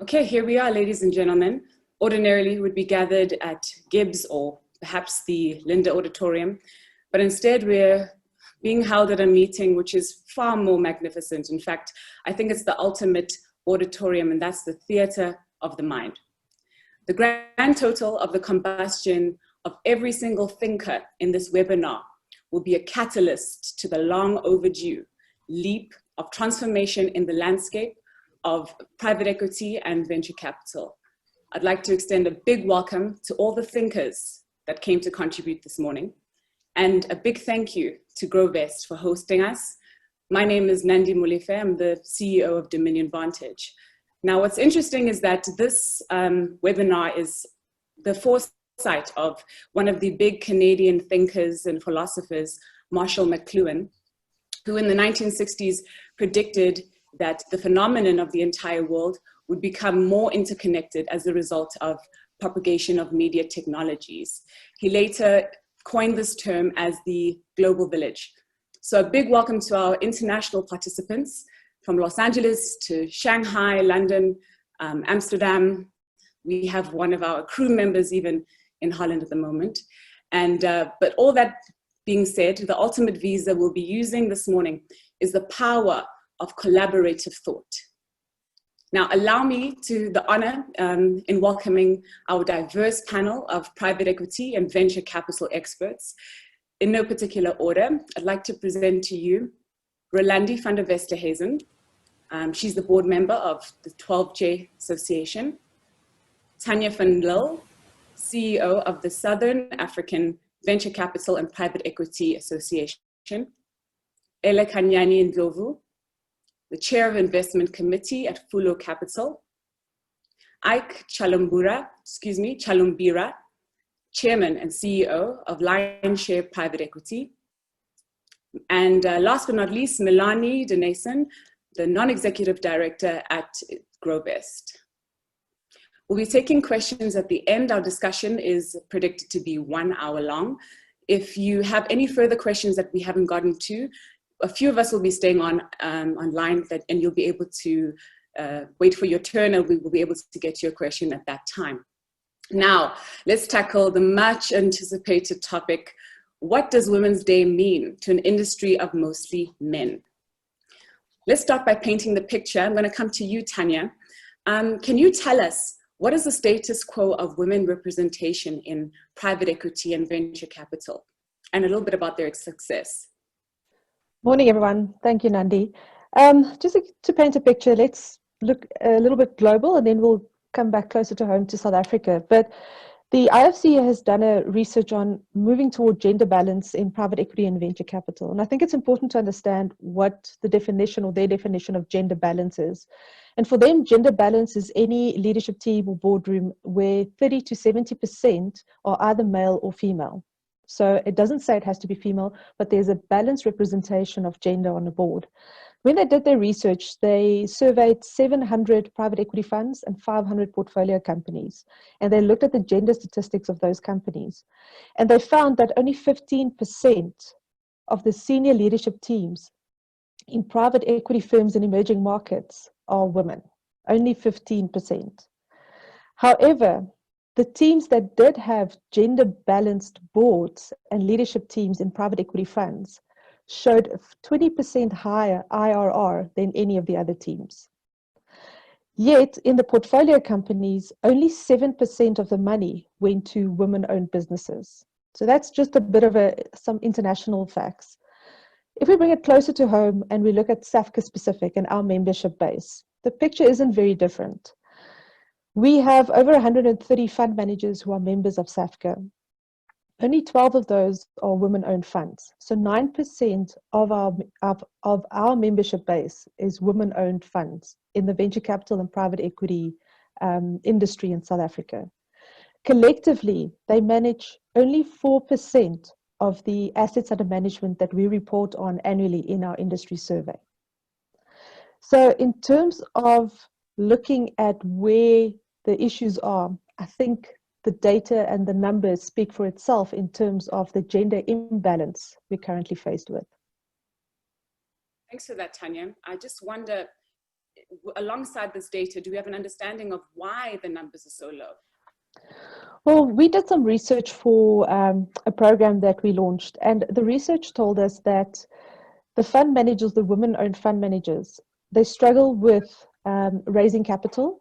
Okay, here we are, ladies and gentlemen. Ordinarily, we would be gathered at Gibbs or perhaps the Linda Auditorium, but instead we're being held at a meeting which is far more magnificent. In fact, I think it's the ultimate auditorium, and that's the theater of the mind. The grand total of the combustion of every single thinker in this webinar will be a catalyst to the long overdue leap of transformation in the landscape of private equity and venture capital. I'd like to extend a big welcome to all the thinkers that came to contribute this morning, and a big thank you to Grovest for hosting us. My name is Nandi Molefe. I'm the CEO of Dominion Vantage. Now, what's interesting is that this webinar is the foresight of one of the big Canadian thinkers and philosophers, Marshall McLuhan, who in the 1960s predicted that the phenomenon of the entire world would become more interconnected as a result of propagation of media technologies. He later coined this term as the global village. So a big welcome to our international participants from Los Angeles to Shanghai, London, Amsterdam. We have one of our crew members even in Holland at the moment. And, but all that being said, the ultimate visa we'll be using this morning is the power of collaborative thought. Now, allow me the honor in welcoming our diverse panel of private equity and venture capital experts. In no particular order, I'd like to present to you Rolandi van der Westerhuizen. She's the board member of the 12J Association. Tanya van Lille, CEO of the Southern African Venture Capital and Private Equity Association. Ella Kanyani Ndlovu, the chair of investment committee at Fulo Capital. Ike Chalumbira, chairman and CEO of Lionshare Private Equity. And last but not least, Melanie Denason, the non-executive director at Grovest. We'll be taking questions at the end. Our discussion is predicted to be 1 hour long. If you have any further questions that we haven't gotten to, a few of us will be staying online, and you'll be able to wait for your turn, and we will be able to get your question at that time. Now, let's tackle the much anticipated topic: what does Women's Day mean to an industry of mostly men? Let's start by painting the picture. I'm going to come to you, Tanya. Can you tell us what is the status quo of women representation in private equity and venture capital, and a little bit about their success? Morning, everyone. Thank you, Nandi. Just to paint a picture, let's look a little bit global, and then we'll come back closer to home to South Africa. But the IFC has done a research on moving toward gender balance in private equity and venture capital. And I think it's important to understand what the definition or their definition of gender balance is. And for them, gender balance is any leadership team or boardroom where 30 to 70% are either male or female. So it doesn't say it has to be female, but there's a balanced representation of gender on the board. When they did their research, they surveyed 700 private equity funds and 500 portfolio companies. And they looked at the gender statistics of those companies. And they found that only 15% of the senior leadership teams in private equity firms in emerging markets are women. Only 15%. However, the teams that did have gender-balanced boards and leadership teams in private equity funds showed 20% higher IRR than any of the other teams. Yet, in the portfolio companies, only 7% of the money went to women-owned businesses. So that's just a bit of some international facts. If we bring it closer to home and we look at SAFCA specific and our membership base, the picture isn't very different. We have over 130 fund managers who are members of SAFCA. Only 12 of those are women-owned funds. So 9% of our membership base is women-owned funds in the venture capital and private equity industry in South Africa. Collectively, they manage only 4% of the assets under management that we report on annually in our industry survey. So in terms of looking at where the issues are, I think the data and the numbers speak for itself in terms of the gender imbalance we're currently faced with. Thanks for that, Tanya. I just wonder, alongside this data, do we have an understanding of why the numbers are so low? Well, we did some research for a program that we launched, and the research told us that the fund managers, the women-owned fund managers, they struggle with raising capital.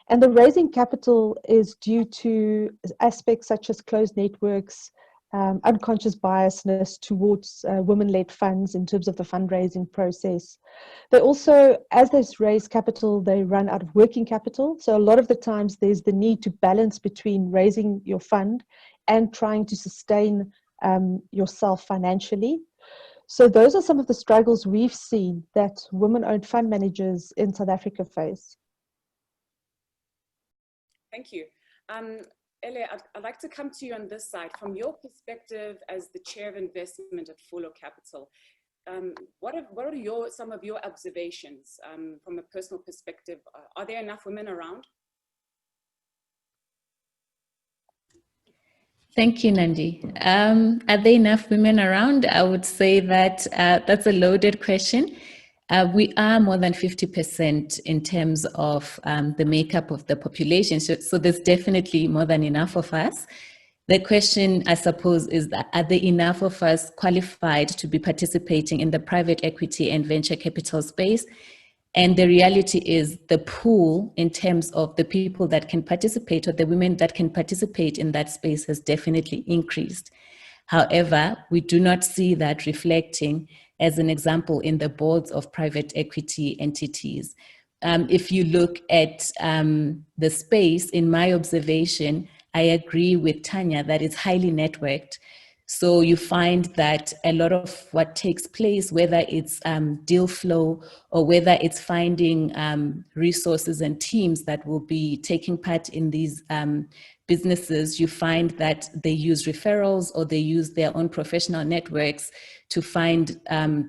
And the raising capital is due to aspects such as closed networks, unconscious biasness towards women-led funds in terms of the fundraising process. They also, as they raise capital, they run out of working capital. So a lot of the times there's the need to balance between raising your fund and trying to sustain yourself financially. So those are some of the struggles we've seen that women-owned fund managers in South Africa face. Thank you. Ele, I'd like to come to you on this side. From your perspective as the chair of investment at Follow Capital, what are some of your observations from a personal perspective? Are there enough women around? Thank you, Nandi. Are there enough women around? I would say that that's a loaded question. We are more than 50% in terms of the makeup of the population. So there's definitely more than enough of us. The question, I suppose, is that are there enough of us qualified to be participating in the private equity and venture capital space? And the reality is the pool in terms of the people that can participate or the women that can participate in that space has definitely increased. However, we do not see that reflecting, as an example, in the boards of private equity entities. If you look at the space, in my observation, I agree with Tanya that it's highly networked. So you find that a lot of what takes place, whether it's deal flow or whether it's finding resources and teams that will be taking part in these businesses, you find that they use referrals or they use their own professional networks to find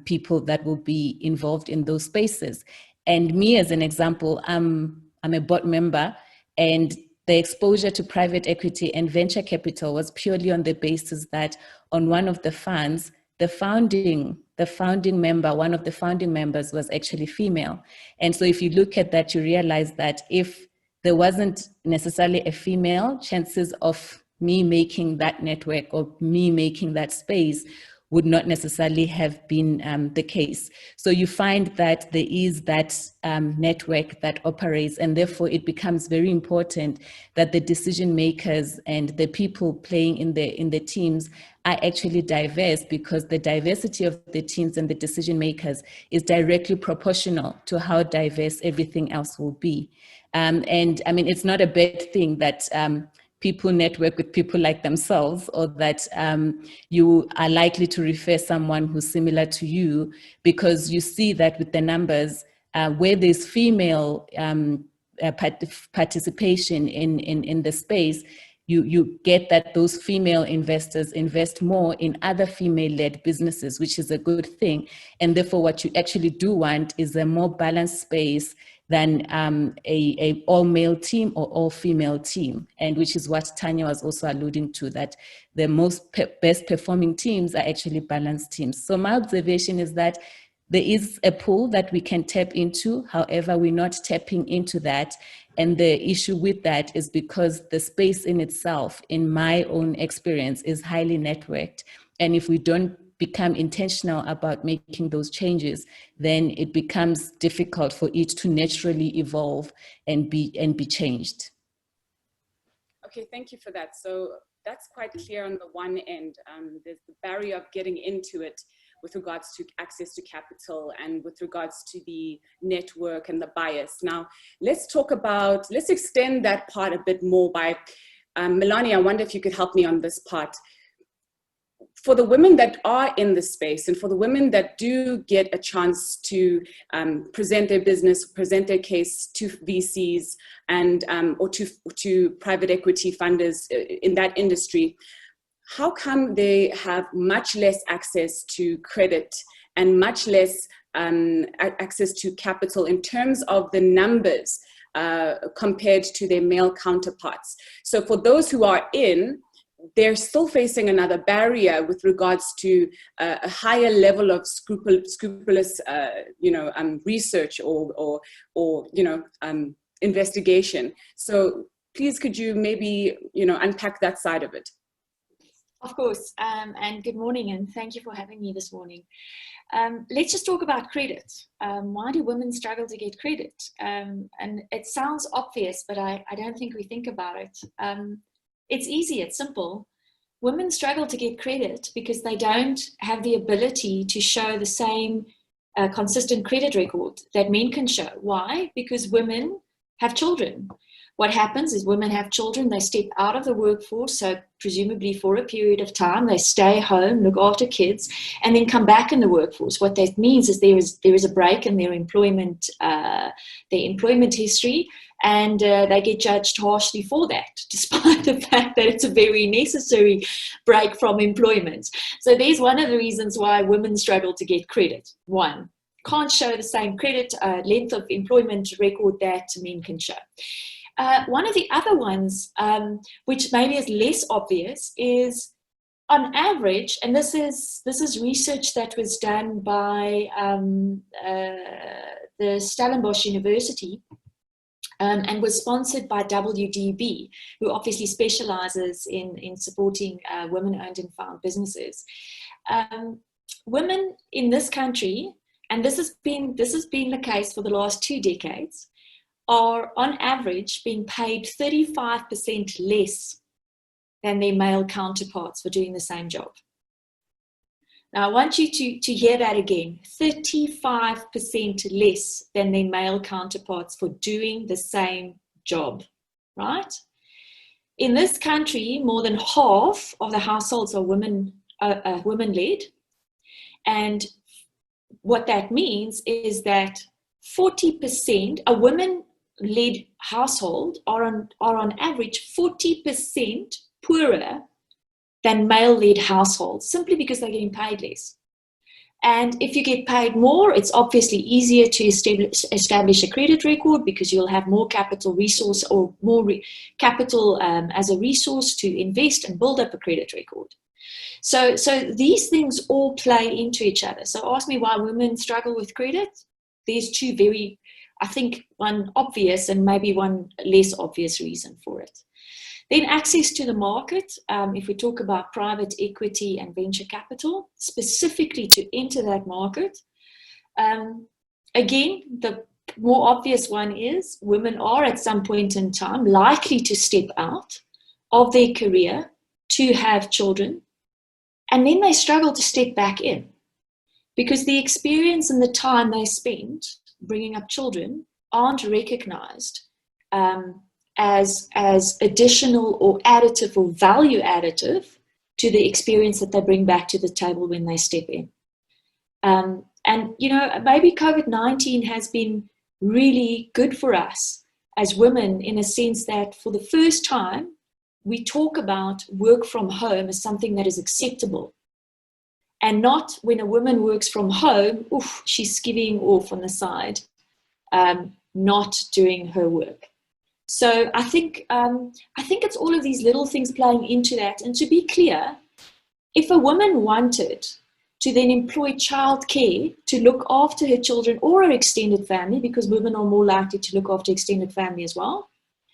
people that will be involved in those spaces. And me, as an example, I'm a board member, and the exposure to private equity and venture capital was purely on the basis that on one of the funds, one of the founding members was actually female. And so if you look at that, you realize that if there wasn't necessarily a female, chances of me making that network or me making that space would not necessarily have been the case. So you find that there is that network that operates, and therefore it becomes very important that the decision makers and the people playing in the teams are actually diverse, because the diversity of the teams and the decision makers is directly proportional to how diverse everything else will be. And I mean, it's not a bad thing that people network with people like themselves, or that you are likely to refer someone who's similar to you, because you see that with the numbers, where there's female participation in the space, you get that those female investors invest more in other female-led businesses, which is a good thing. And therefore, what you actually do want is a more balanced space than a all-male team or all-female team, and which is what Tanya was also alluding to, that the best performing teams are actually balanced teams. So my observation is that there is a pool that we can tap into. However, we're not tapping into that. And the issue with that is because the space in itself, in my own experience, is highly networked. And if we don't become intentional about making those changes, then it becomes difficult for it to naturally evolve and be changed. Okay, thank you for that. So that's quite clear on the one end. There's the barrier of getting into it with regards to access to capital and with regards to the network and the bias. Now, let's extend that part a bit more by, Melanie, I wonder if you could help me on this part. For the women that are in the space, and for the women that do get a chance to present their business, present their case to VCs and or to private equity funders in that industry, how come they have much less access to credit and much less access to capital in terms of the numbers compared to their male counterparts? So for those who are in, they're still facing another barrier with regards to a higher level of scrupulous, research or investigation. So please, could you maybe, unpack that side of it? Of course, and good morning, and thank you for having me this morning. Let's just talk about credit. Why do women struggle to get credit? And it sounds obvious, but I don't think we think about it. It's easy, it's simple. Women struggle to get credit because they don't have the ability to show the same consistent credit record that men can show. Why? Because women have children. What happens is women have children, they step out of the workforce, so presumably for a period of time, they stay home, look after kids, and then come back in the workforce. What that means is there is a break in their employment history, and they get judged harshly for that, despite the fact that it's a very necessary break from employment. So there's one of the reasons why women struggle to get credit. One, can't show the same credit length of employment record that men can show. One of the other ones, which maybe is less obvious, is on average, and this is research that was done by the Stellenbosch University and was sponsored by WDB, who obviously specializes in supporting women-owned and found businesses. Women in this country, and this has been the case for the last 2 decades, are on average being paid 35% less than their male counterparts for doing the same job. Now, I want you to hear that again, 35% less than their male counterparts for doing the same job, right? In this country, more than half of the households are women-led, and what that means is that 40%, a women-led household are on average 40% poorer than male-led households, simply because they're getting paid less. And if you get paid more, it's obviously easier to establish a credit record, because you'll have more capital resource or more capital as a resource to invest and build up a credit record. So these things all play into each other. So ask me why women struggle with credit. There's two very, I think, one obvious and maybe one less obvious reason for it. Then access to the market. If we talk about private equity and venture capital, specifically to enter that market. Again, the more obvious one is women are at some point in time likely to step out of their career to have children, and then they struggle to step back in, because the experience and the time they spend bringing up children aren't recognized as additional or additive or value additive to the experience that they bring back to the table when they step in. And, maybe COVID-19 has been really good for us as women, in a sense that for the first time, we talk about work from home as something that is acceptable. And not when a woman works from home, she's skivvying off on the side, not doing her work. So I think it's all of these little things playing into that. And to be clear, if a woman wanted to then employ childcare to look after her children or her extended family, because women are more likely to look after extended family as well,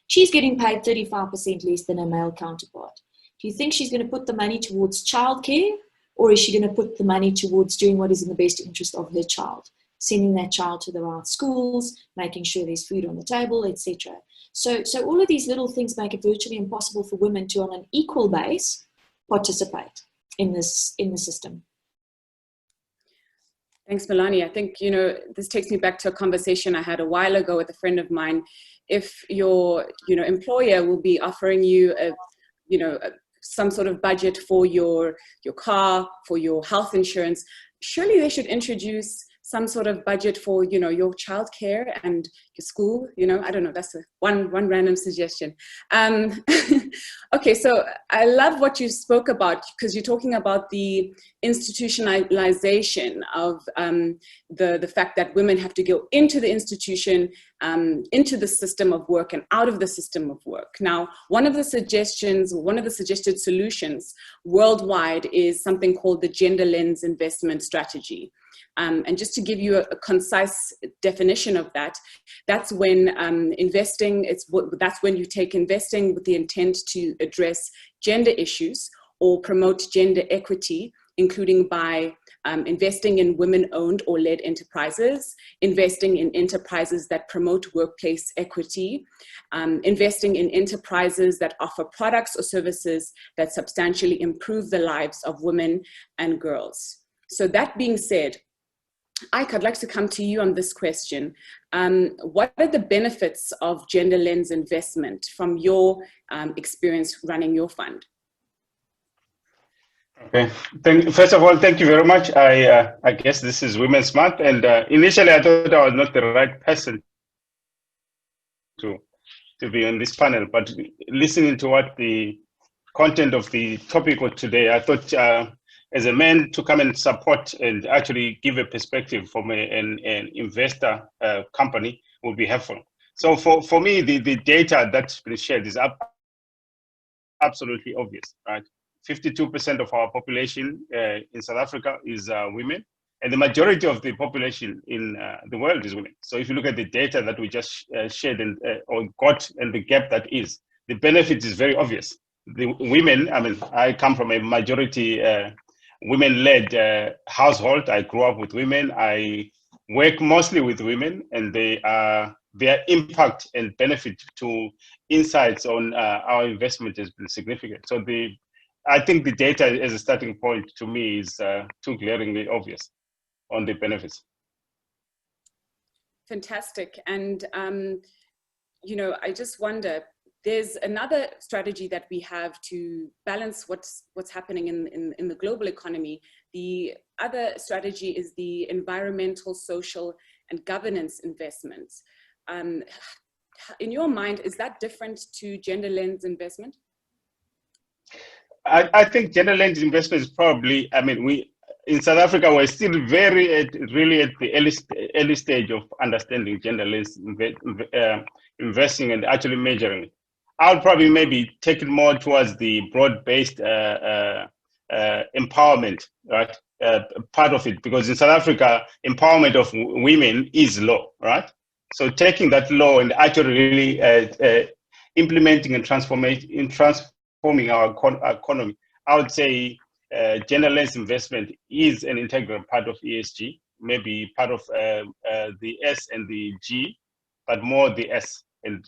she's getting paid 35% less than her male counterpart. Do you think she's going to put the money towards childcare, or is she going to put the money towards doing what is in the best interest of her child, sending that child to the right schools, making sure there's food on the table, etc.? So all of these little things make it virtually impossible for women to, on an equal base, participate in the system. Thanks, Melanie. I think, this takes me back to a conversation I had a while ago with a friend of mine. If your, employer will be offering you some sort of budget for your car, for your health insurance, surely they should introduce some sort of budget for, your childcare and your school. I don't know, that's one random suggestion. Okay, so I love what you spoke about, because you're talking about the institutionalization of the fact that women have to go into the institution, into the system of work and out of the system of work. Now, one of the suggested solutions worldwide is something called the gender lens investment strategy. And just to give you a concise definition of that, that's when that's when you take investing with the intent to address gender issues or promote gender equity, including by investing in women-owned or led enterprises, investing in enterprises that promote workplace equity, investing in enterprises that offer products or services that substantially improve the lives of women and girls. So that being said, Ike, I'd like to come to you on this question. What are the benefits of gender lens investment from your experience running your fund? Okay. First of all, thank you very much. I guess this is Women's Month, and initially I thought I was not the right person to be on this panel, but listening to what the content of the topic was today, I thought as a man to come and support and actually give a perspective from an investor company would be helpful. So for me, the data that's been shared is absolutely obvious, right? 52% of our population in South Africa is women, and the majority of the population in the world is women. So if you look at the data that we just shared or got, and the gap that is, the benefit is very obvious. The women, I mean, I come from a majority women-led household. I grew up with women. I work mostly with women, and their impact and benefit to insights on our investment has been significant. So I think the data as a starting point to me is too glaringly obvious on the benefits. Fantastic. And, I just wonder, there's another strategy that we have to balance what's happening in the global economy. The other strategy is the environmental, social, and governance investments. In your mind, is that different to gender lens investment? I think gender lens investment is probably, I mean, in South Africa, we're still really at the early stage of understanding gender lens investing and actually measuring it. I'll probably maybe take it more towards the broad-based empowerment, right? Part of it, because in South Africa, empowerment of women is low, right? So taking that law and actually really implementing and transforming our economy, I would say gender lens investment is an integral part of ESG, maybe part of the S and the G, but more the S, and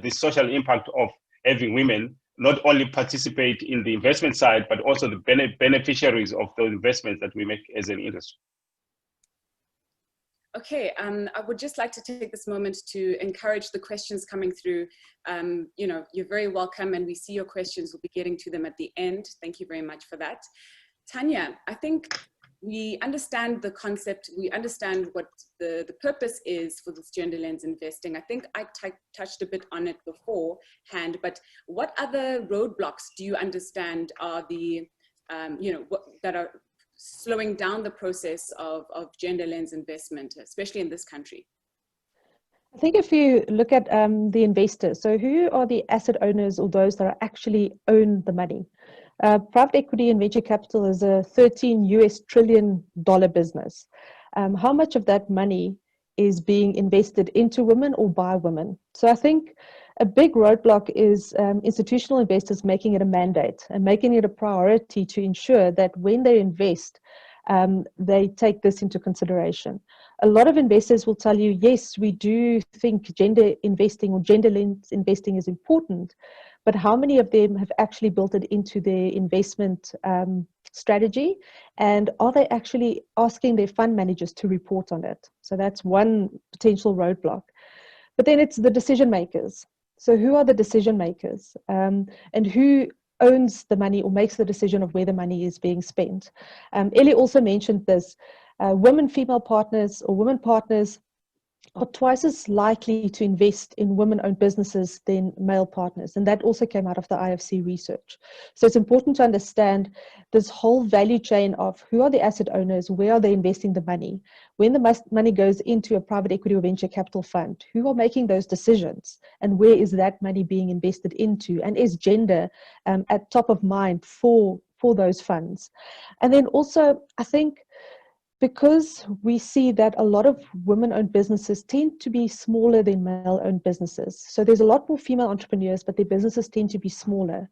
the social impact of having women not only participate in the investment side, but also the beneficiaries of those investments that we make as an industry. Okay, I would just like to take this moment to encourage the questions coming through. You're very welcome, and we see your questions. We'll be getting to them at the end. Thank you very much for that. Tanya, I think we understand the concept. We understand what the purpose is for this gender lens investing. I think I touched a bit on it beforehand, but what other roadblocks do you understand are the, that are slowing down the process of gender lens investment, especially in this country? I think if you look at the investors, so who are the asset owners or those that are actually own the money? Private equity and venture capital is a $13 trillion business. How much of that money is being invested into women or by women? So I think a big roadblock is institutional investors making it a mandate and making it a priority to ensure that when they invest, they take this into consideration. A lot of investors will tell you, yes, we do think gender investing or gender lens investing is important, but how many of them have actually built it into their investment strategy? And are they actually asking their fund managers to report on it? So that's one potential roadblock. But then it's the decision makers. So who are the decision makers? And who owns the money or makes the decision of where the money is being spent? Ellie also mentioned this. Female partners or women partners are twice as likely to invest in women-owned businesses than male partners. And that also came out of the IFC research. So it's important to understand this whole value chain of who are the asset owners, where are they investing the money? When the money goes into a private equity or venture capital fund, who are making those decisions? And where is that money being invested into? And is gender at top of mind for those funds? And then also, I think, because we see that a lot of women-owned businesses tend to be smaller than male-owned businesses. So there's a lot more female entrepreneurs, but their businesses tend to be smaller.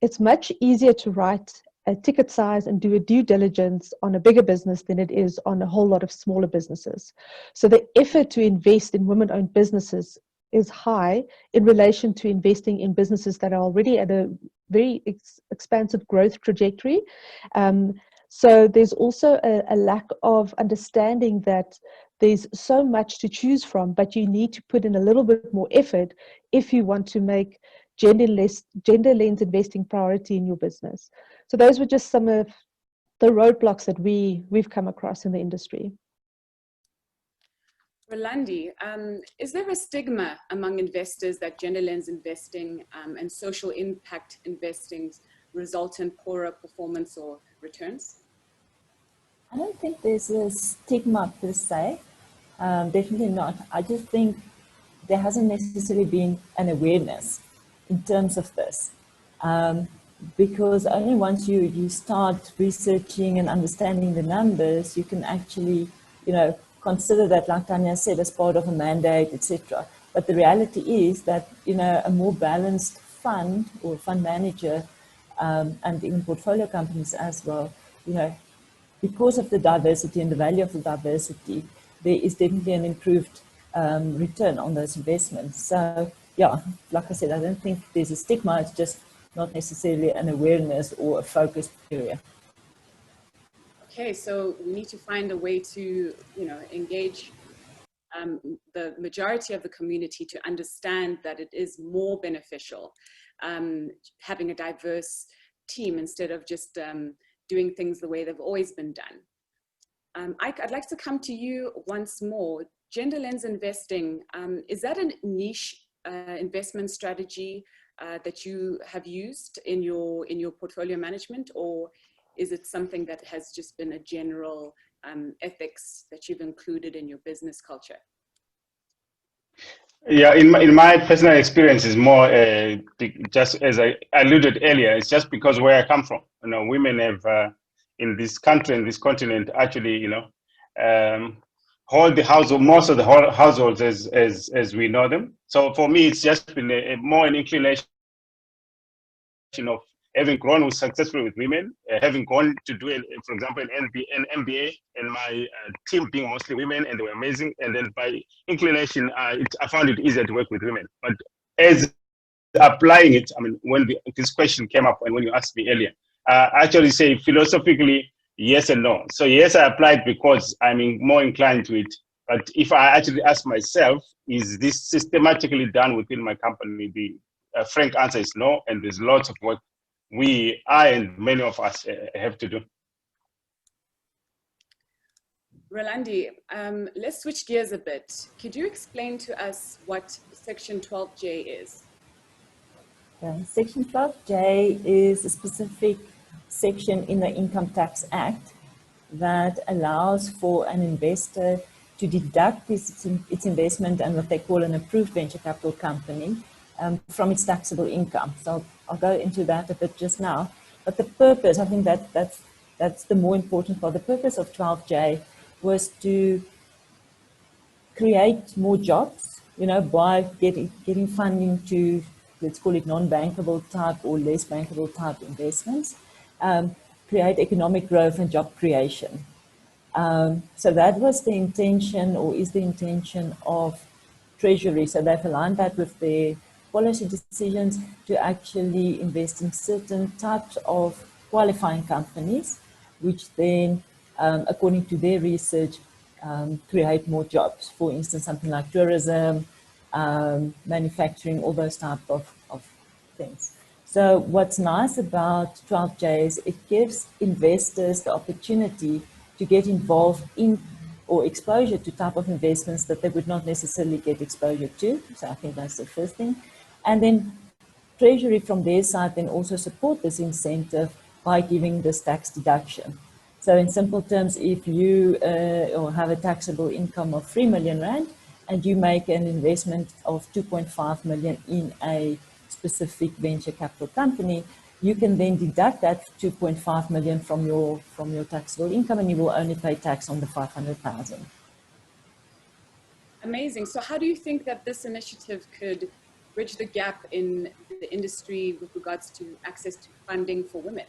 It's much easier to write a ticket size and do a due diligence on a bigger business than it is on a whole lot of smaller businesses. So the effort to invest in women-owned businesses is high in relation to investing in businesses that are already at a very expansive growth trajectory. So there's also a lack of understanding that there's so much to choose from, but you need to put in a little bit more effort if you want to make gender lens investing priority in your business. So those were just some of the roadblocks that we've come across in the industry. Rolandi, is there a stigma among investors that gender lens investing and social impact investing result in poorer performance or returns? I don't think there's a stigma per se, definitely not. I just think there hasn't necessarily been an awareness in terms of this, because only once you start researching and understanding the numbers, you can actually, consider that, like Tanya said, as part of a mandate, etc. But the reality is that, a more balanced fund or fund manager, and even portfolio companies as well, because of the diversity and the value of the diversity, there is definitely an improved return on those investments. So, yeah, like I said, I don't think there's a stigma. It's just not necessarily an awareness or a focus area. Okay, so we need to find a way to, engage the majority of the community to understand that it is more beneficial having a diverse team instead of just doing things the way they've always been done. I'd like to come to you once more. Gender lens investing, is that a niche investment strategy that you have used in your portfolio management, or is it something that has just been a general ethics that you've included in your business culture? Yeah, in my personal experience is more just as I alluded earlier. It's just because where I come from. Women have in this country and this continent actually, hold the household, most of the households as we know them. So for me, it's just been more an inclination of having grown successfully with women, having gone to do, for example, an MBA, and my team being mostly women, and they were amazing. And then by inclination, I found it easier to work with women. But as applying it, when this question came up and when you asked me earlier, I actually say philosophically, yes and no. So yes, I applied because I'm more inclined to it. But if I actually ask myself, is this systematically done within my company? The frank answer is no, and there's lots of work I and many of us have to do. Rolandi, let's switch gears a bit. Could you explain to us what Section 12J is? Section 12J is a specific section in the Income Tax Act that allows for an investor to deduct its investment and what they call an approved venture capital company from its taxable income. So I'll go into that a bit just now. But the purpose, I think that's the more important part. The purpose of 12J was to create more jobs, by getting funding to, let's call it non-bankable type or less bankable type investments, create economic growth and job creation. So that was the intention, or is the intention of Treasury. So they've aligned that with their policy decisions to actually invest in certain types of qualifying companies, which then, according to their research, create more jobs. For instance, something like tourism, manufacturing, all those type of things. So what's nice about 12J is it gives investors the opportunity to get involved in or exposure to type of investments that they would not necessarily get exposure to. So I think that's the first thing. And then Treasury from their side then also support this incentive by giving this tax deduction. So in simple terms, if you or have a taxable income of 3 million rand and you make an investment of 2.5 million in a specific venture capital company, you can then deduct that 2.5 million from your taxable income, and you will only pay tax on the 500,000. Amazing. So how do you think that this initiative could bridge the gap in the industry with regards to access to funding for women?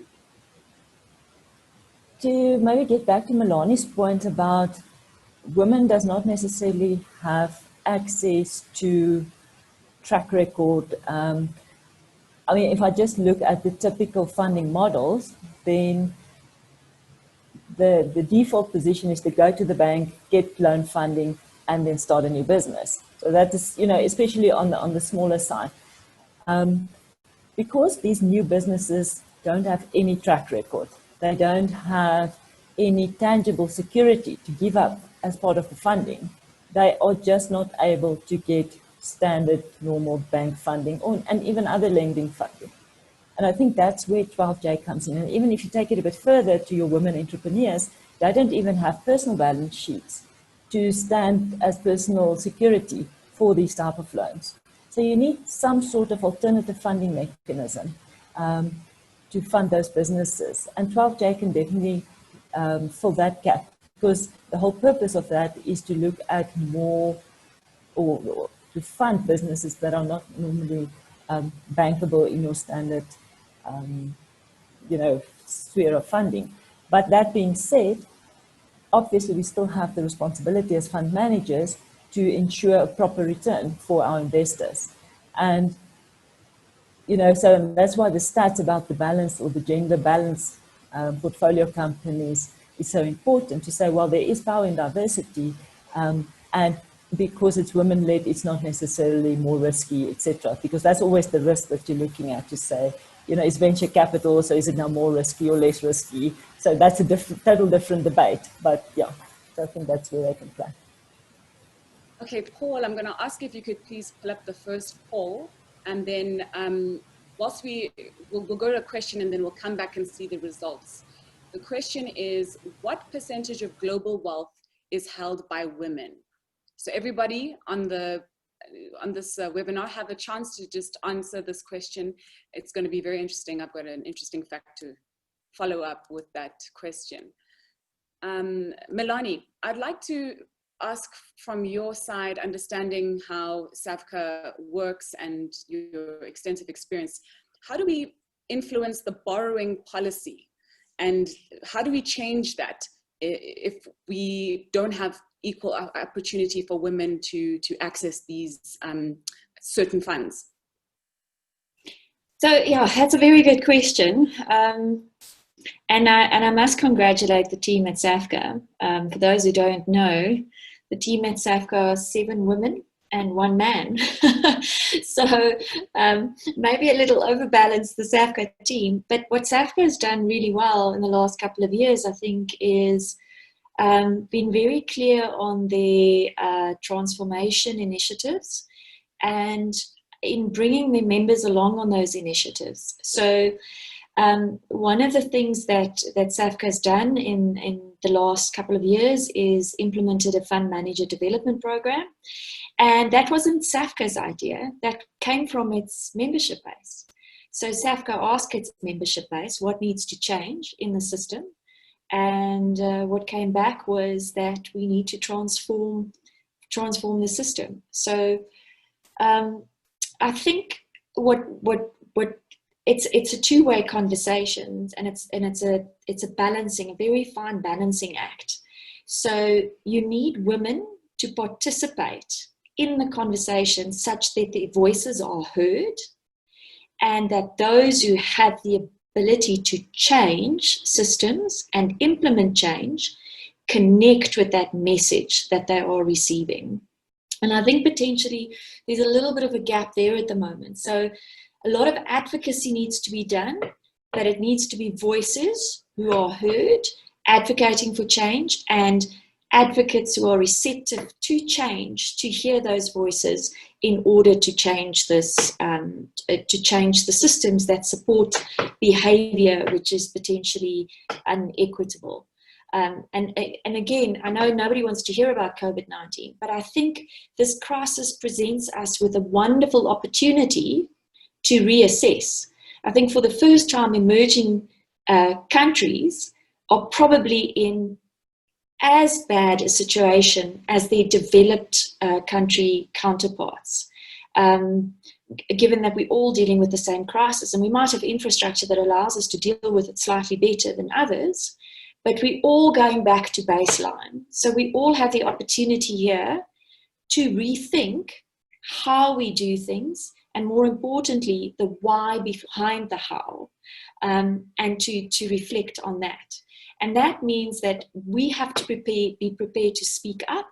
To maybe get back to Melani's point about women does not necessarily have access to track record. I mean, if I just look at the typical funding models, then the default position is to go to the bank, get loan funding, and then start a new business. So that is, you know, especially on the smaller side. Because these new businesses don't have any track record, they don't have any tangible security to give up as part of the funding, they are just not able to get standard normal bank funding and even other lending funding. And I think that's where 12J comes in. And even if you take it a bit further to your women entrepreneurs, they don't even have personal balance sheets to stand as personal security for these type of loans. So you need some sort of alternative funding mechanism to fund those businesses. And 12J can definitely fill that gap, because the whole purpose of that is to look at more or to fund businesses that are not normally bankable in your standard, sphere of funding. But that being said, obviously we still have the responsibility as fund managers to ensure a proper return for our investors. And, so that's why the stats about the balance or the gender balance portfolio companies is so important, to say, well, there is power in diversity, and because it's women-led, it's not necessarily more risky, etc. Because that's always the risk that you're looking at, to say, is venture capital, so is it now more risky or less risky? So that's a total different debate. But yeah, so I think that's where they can play. Okay, Paul, I'm going to ask if you could please pull up the first poll, and then whilst we'll go to a question, and then we'll come back and see the results. The question is, what percentage of global wealth is held by women? So everybody on this webinar have a chance to just answer this question. It's going to be very interesting. I've got an interesting fact to follow up with that question. Melanie, I'd like to ask from your side, understanding how SAVCA works and your extensive experience, how do we influence the borrowing policy? And how do we change that if we don't have equal opportunity for women to access these certain funds? So yeah, that's a very good question. And I must congratulate the team at SAVCA. For those who don't know, the team at SAVCA are 7 women and 1 man. So maybe a little overbalanced, the SAVCA team. But what SAVCA has done really well in the last couple of years, I think, is been very clear on their transformation initiatives and in bringing their members along on those initiatives. So one of the things that SAVCA has done in the last couple of years is implemented a fund manager development program. And that wasn't SAVCA's idea, that came from its membership base. So SAVCA asked its membership base what needs to change in the system. And what came back was that we need to transform the system. So I think what it's a two-way conversation, and it's a balancing, a very fine balancing act. So you need women to participate in the conversation such that their voices are heard, and that those who have the ability to change systems and implement change connect with that message that they are receiving. And I think potentially there's a little bit of a gap there at the moment. So a lot of advocacy needs to be done, but it needs to be voices who are heard, advocating for change and advocates who are receptive to change, to hear those voices in order to change this, to change the systems that support behavior which is potentially unequitable. And again, I know nobody wants to hear about COVID-19, but I think this crisis presents us with a wonderful opportunity to reassess. I think for the first time, emerging countries are probably in as bad a situation as their developed country counterparts, given that we're all dealing with the same crisis, and we might have infrastructure that allows us to deal with it slightly better than others, but we're all going back to baseline. So we all have the opportunity here to rethink how we do things, and more importantly, the why behind the how, and to reflect on that. And that means that we have to be prepared to speak up.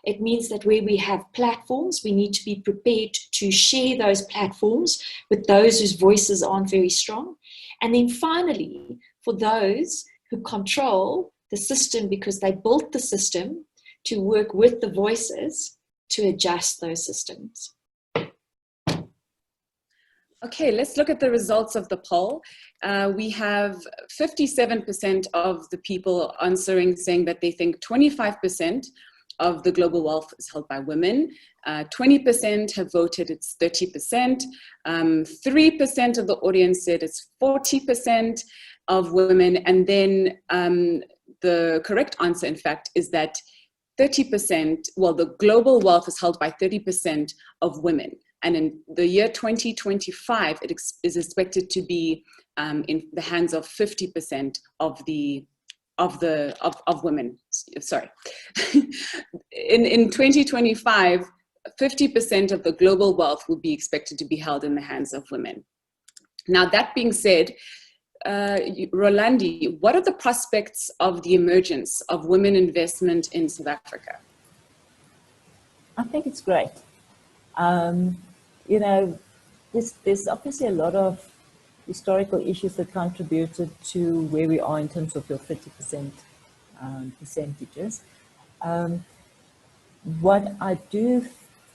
It means that where we have platforms, we need to be prepared to share those platforms with those whose voices aren't very strong. And then finally, for those who control the system because they built the system, to work with the voices to adjust those systems. Okay, let's look at the results of the poll. We have 57% of the people answering saying that they think 25% of the global wealth is held by women. 20% have voted it's 30%. 3% of the audience said it's 40% of women. And then the correct answer, in fact, is that 30%, well, the global wealth is held by 30% of women. And in the year 2025, it is expected to be in the hands of 50% of women. Sorry, in 2025, 50% of the global wealth will be expected to be held in the hands of women. Now, that being said, Rolandi, what are the prospects of the emergence of women investment in South Africa? I think it's great. You know, there's obviously a lot of historical issues that contributed to where we are in terms of your 30% percentages. What I do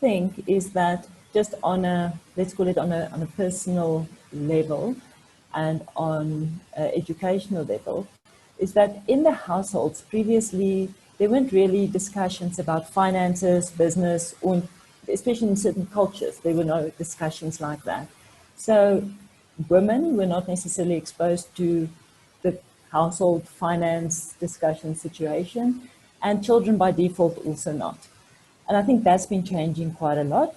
think is that just on a, let's call it on a personal level and on educational level, is that in the households previously, there weren't really discussions about finances, business, or especially in certain cultures, there were no discussions like that. So women were not necessarily exposed to the household finance discussion situation, and children by default also not. And I think that's been changing quite a lot.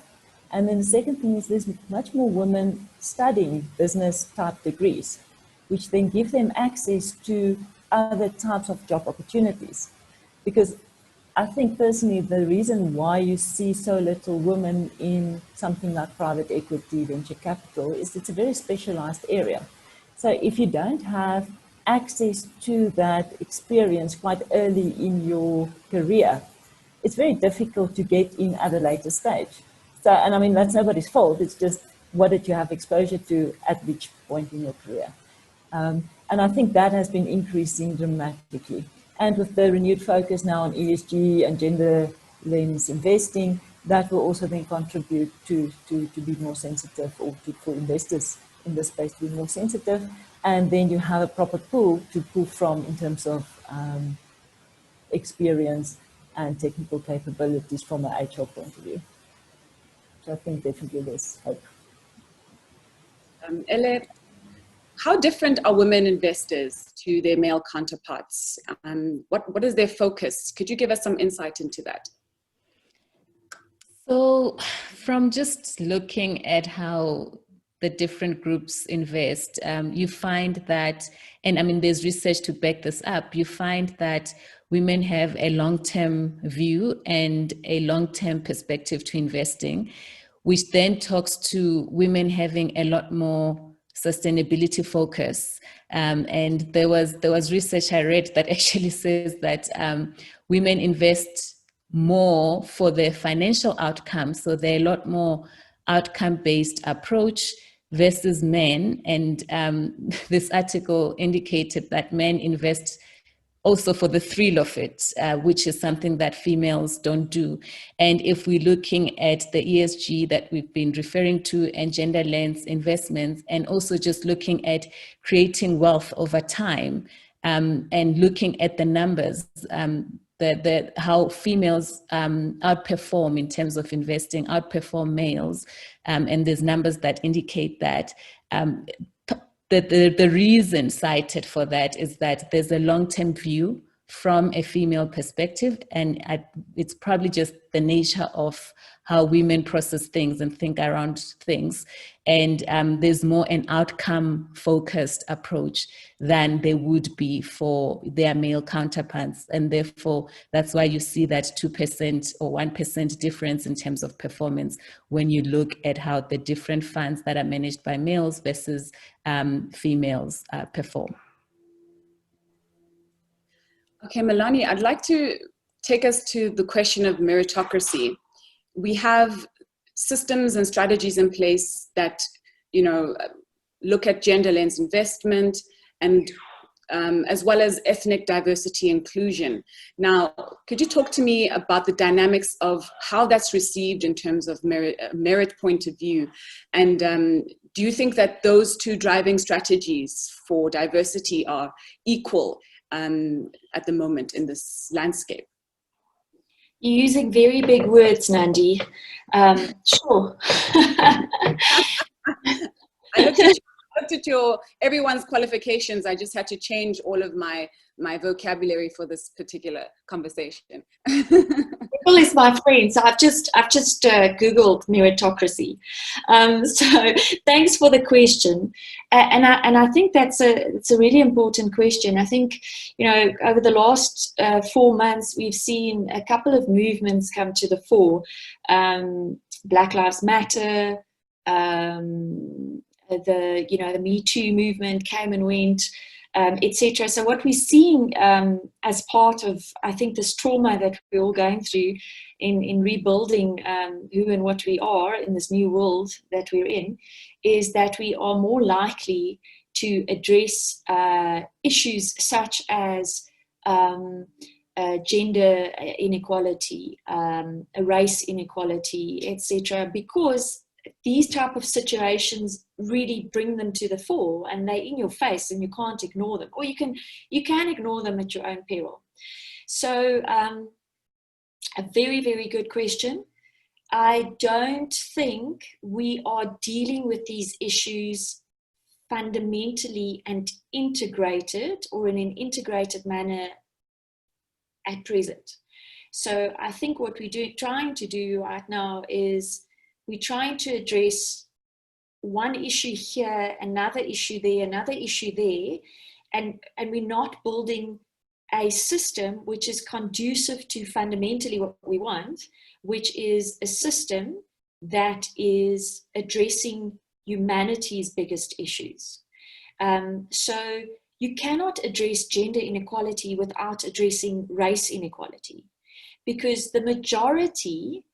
And then the second thing is there's much more women studying business type degrees, which then give them access to other types of job opportunities. Because I think personally, the reason why you see so little women in something like private equity, venture capital, is it's a very specialized area. So if you don't have access to that experience quite early in your career, it's very difficult to get in at a later stage. So, and I mean, that's nobody's fault. It's just what did you have exposure to at which point in your career? And I think that has been increasing dramatically. And with the renewed focus now on ESG and gender lens investing, that will also then contribute to be more sensitive, or for investors in this space to be more sensitive. And then you have a proper pool to pull from in terms of experience and technical capabilities from an HR point of view. So I think definitely there's hope. Ele, how different are women investors to their male counterparts? What is their focus? Could you give us some insight into that? So from just looking at how the different groups invest, you find that, and I mean, there's research to back this up, you find that women have a long-term view and a long-term perspective to investing, which then talks to women having a lot more sustainability focus. And there was research I read that actually says that women invest more for their financial outcomes. So they're a lot more outcome-based approach versus men. And this article indicated that men invest also for the thrill of it, which is something that females don't do. And if we're looking at the ESG that we've been referring to and gender lens investments, and also just looking at creating wealth over time, and looking at the numbers, how females outperform in terms of investing, outperform males, and there's numbers that indicate that. The reason cited for that is that there's a long-term view from a female perspective, and it's probably just the nature of how women process things and think around things. And there's more an outcome-focused approach than there would be for their male counterparts. And therefore, that's why you see that 2% or 1% difference in terms of performance when you look at how the different funds that are managed by males versus females perform. Okay, Melanie, I'd like to take us to the question of meritocracy. We have systems and strategies in place that, you know, look at gender lens investment and as well as ethnic diversity inclusion. Now, could you talk to me about the dynamics of how that's received in terms of merit point of view? And do you think that those two driving strategies for diversity are equal at the moment in this landscape? You're using very big words, Nandi. Sure. I looked at everyone's qualifications. I just had to change all of my vocabulary for this particular conversation. Google is my friend, so I've just Googled meritocracy. So thanks for the question, and I think it's a really important question. I think, you know, over the last 4 months we've seen a couple of movements come to the fore. Black Lives Matter, the Me Too movement came and went, etc. So what we're seeing as part of, I think, this trauma that we're all going through in rebuilding who and what we are in this new world that we're in, is that we are more likely to address issues such as gender inequality, race inequality, etc., because these type of situations really bring them to the fore, and they're in your face and you can't ignore them, or you can ignore them at your own peril. So a very, very good question. I don't think we are dealing with these issues fundamentally and integrated, or in an integrated manner at present. So I think what we're trying to do right now is we're trying to address one issue here, another issue there, another issue there, and we're not building a system which is conducive to fundamentally what we want, which is a system that is addressing humanity's biggest issues. So you cannot address gender inequality without addressing race inequality, because the majority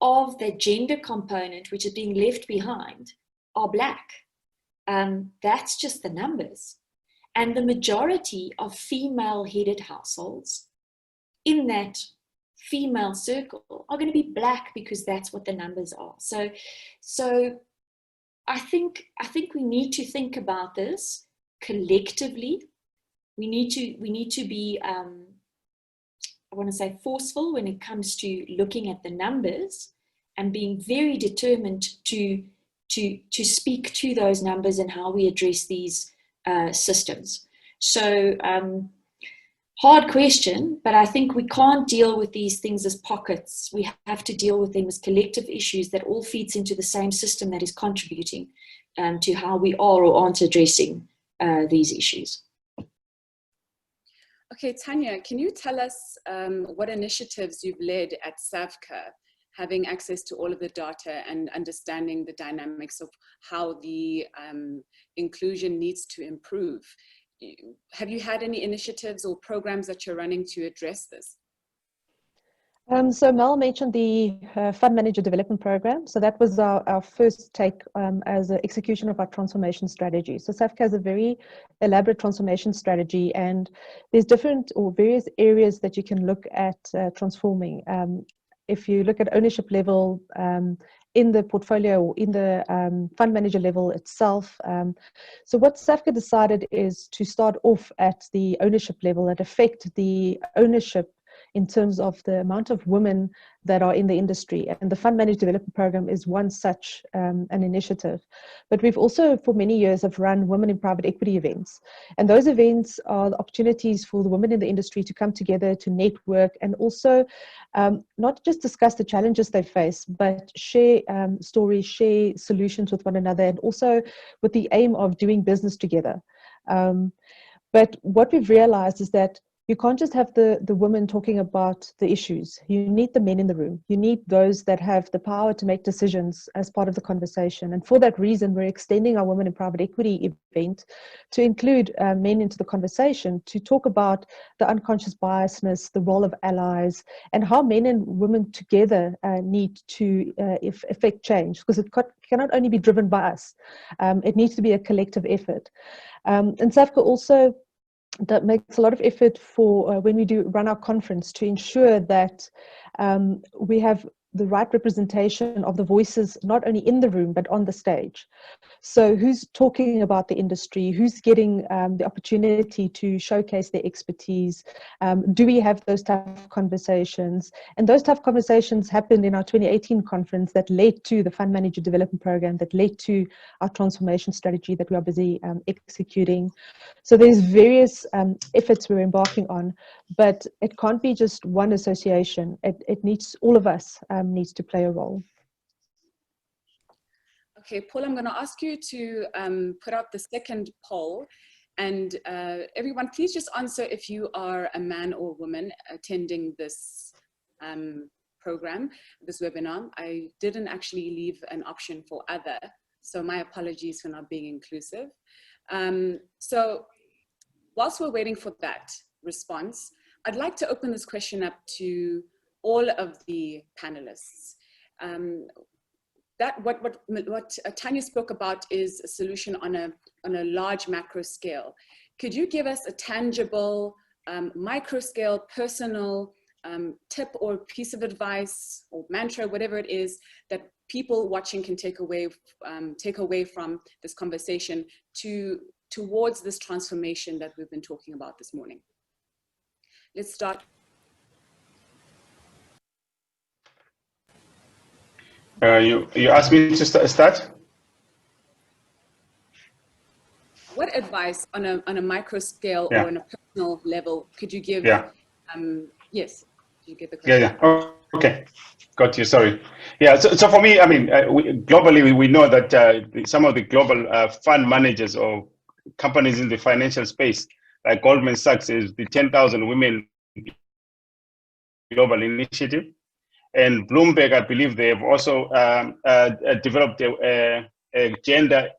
of the gender component which is being left behind are Black. That's just the numbers. And the majority of female-headed households in that female circle are going to be Black, because that's what the numbers are. So I think we need to think about this collectively. We need to be I want to say forceful when it comes to looking at the numbers and being very determined to speak to those numbers and how we address these systems. So hard question, but I think we can't deal with these things as pockets. We have to deal with them as collective issues that all feeds into the same system that is contributing to how we are or aren't addressing these issues. Okay, Tanya, can you tell us what initiatives you've led at SAVCA, having access to all of the data and understanding the dynamics of how the inclusion needs to improve? Have you had any initiatives or programs that you're running to address this? So Mel mentioned the Fund Manager Development Program. So that was our first take as an execution of our transformation strategy. So SAFCA has a very elaborate transformation strategy, and there's different or various areas that you can look at transforming. If you look at ownership level in the portfolio or in the fund manager level itself. So what SAFCA decided is to start off at the ownership level and affect the ownership in terms of the amount of women that are in the industry. And the Fund Managed Development Program is one such an initiative. But we've also, for many years, have run women in private equity events. And those events are the opportunities for the women in the industry to come together, to network, and also not just discuss the challenges they face, but share stories, share solutions with one another, and also with the aim of doing business together. But what we've realized is that you can't just have the women talking about the issues. You need the men in the room. You need those that have the power to make decisions as part of the conversation. And for that reason, we're extending our Women in Private Equity event to include men into the conversation, to talk about the unconscious biasness, the role of allies, and how men and women together need to effect change, because it cannot only be driven by us. It needs to be a collective effort. And SAFCA also that makes a lot of effort for when we do run our conference to ensure that we have the right representation of the voices, not only in the room, but on the stage. So who's talking about the industry? Who's getting the opportunity to showcase their expertise? Do we have those tough conversations? And those tough conversations happened in our 2018 conference that led to the Fund Manager Development Program, that led to our transformation strategy that we are busy executing. So there's various efforts we're embarking on, but it can't be just one association. It needs, all of us needs to play a role. Okay, Paul, I'm going to ask you to put out the second poll, and everyone, please just answer if you are a man or woman attending this program, this webinar. I didn't actually leave an option for other, so my apologies for not being inclusive. So whilst we're waiting for that response, I'd like to open this question up to all of the panelists. What Tanya spoke about is a solution on a large macro scale. Could you give us a tangible micro scale, personal tip or piece of advice or mantra, whatever it is, that people watching can take away from this conversation towards this transformation that we've been talking about this morning? Let's start. You asked me to start? What advice on a micro scale or on a personal level could you give? Yes, you get the question. Oh, okay, got you, sorry. Yeah, so for me, I mean, globally, we know that some of the global fund managers or companies in the financial space, like Goldman Sachs, is the 10,000 Women Global Initiative. And Bloomberg, I believe they have also developed a gender